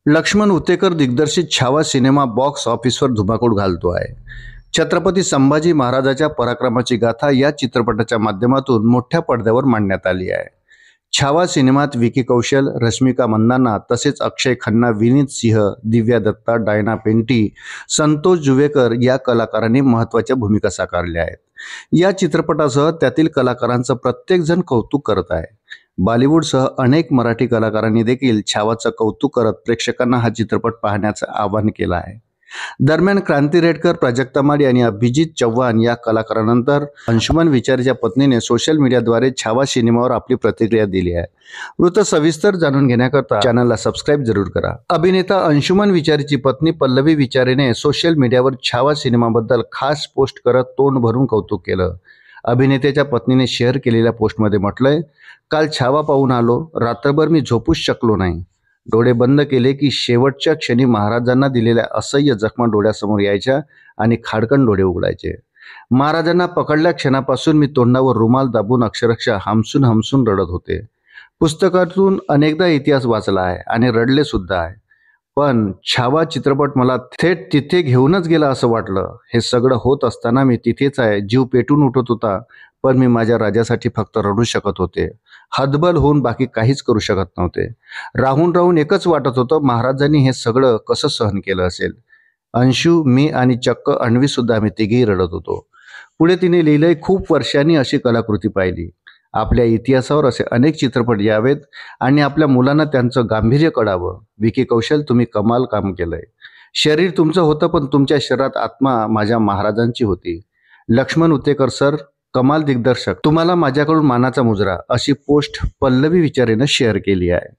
लक्ष्मण उतेकर दिग्दर्शित Chhava cinema box ऑफिसवर धुमाकूळ घालतो आहे. छत्रपती संभाजी महाराजाच्या पराक्रमाची गाथा या चित्रपटाच्या माध्यमातून मोठ्या पडद्यावर मांडण्यात आली आहे. छावा सिनेमात विकी कौशल, रश्मिका मंदाना तसेच अक्षय खन्ना, विनीत सिंह, दिव्या दत्ता, डायना पेंटी, संतोष जुवेकर या कलाकारांनी महत्त्वाच्या भूमिका साकारल्या आहेत. या चित्रपटासह त्यातील कलाकारांचं प्रत्येकजण कौतुक करत आहे. बॉलिवूडसह अनेक मराठी कलाकारांनी देखील छावाचं कौतुक करत प्रेक्षकांना हा चित्रपट पाहण्याचं आवाहन केलं आहे. दरम्यान क्रांती रेडकर, प्राजक्ता माळी आणि अभिजित चव्हाण या कलाकारांनंतर अंशुमन विचारेच्या पत्नीने सोशल मीडियाद्वारे छावा सिनेमावर आपली प्रतिक्रिया दिली आहे. वृत्त सविस्तर जाणून घेण्याकरता चॅनलला सबस्क्राईब जरूर करा. अभिनेता अंशुमन विचारेची पत्नी पल्लवी विचारेने सोशल मीडियावर छावा सिनेमाबद्दल खास पोस्ट करत तोंड भरून कौतुक केलं. अभिनेत्याच्या पत्नीने शेअर केलेल्या पोस्टमध्ये म्हटलंय, काल छावा पाहून आलो, रात्रभर मी झोपूच शकलो नाही. डोळे बंद केले की शेवटच्या क्षणी महाराजांना दिलेल्या असह्य जखमा डोळ्यासमोर यायच्या आणि खाडकन डोळे उघडायचे. महाराजांना पकडल्या क्षणापासून मी तोंडावर रुमाल दाबून अक्षरशः हमसून हमसून रडत होते. पुस्तकातून अनेकदा इतिहास वाचला आहे आणि रडले सुद्धा आहे, पण छावा चित्रपट मला थेट तिथे घेऊनच गेला असं वाटलं. हे सगळं होत असताना मी तिथेच आहे. जीव पेटून उठत होता, पण मी माझ्या राजासाठी फक्त रडू शकत होते. हतबल होऊन बाकी काहीच करू शकत नव्हते. राहून राहून एकच वाटत होतं, महाराजांनी हे सगळं कसं सहन केलं असेल. अंशू, मी आणि चक्क अन्वी सुद्धा आम्ही तिघेही रडत होतो. पुढे तिने लिहिलंय, खूप वर्षांनी अशी कलाकृती पाहिली. आपल्या इतिहासावर असे अनेक चित्रपट यावेत आणि आपल्या मुलांना त्यांचं गांभीर्य कळावं. विकी कौशल, तुम्ही कमाल काम केलंय. शरीर तुमचं होतं, पण तुमच्या शरीरात आत्मा माझ्या महाराजांची होती. लक्ष्मण उतेकर सर, कमाल दिग्दर्शक, तुम्हाला माझ्याकडून मानाचा मुजरा, अशी पोस्ट पल्लवी विचारेनं शेअर केली आहे.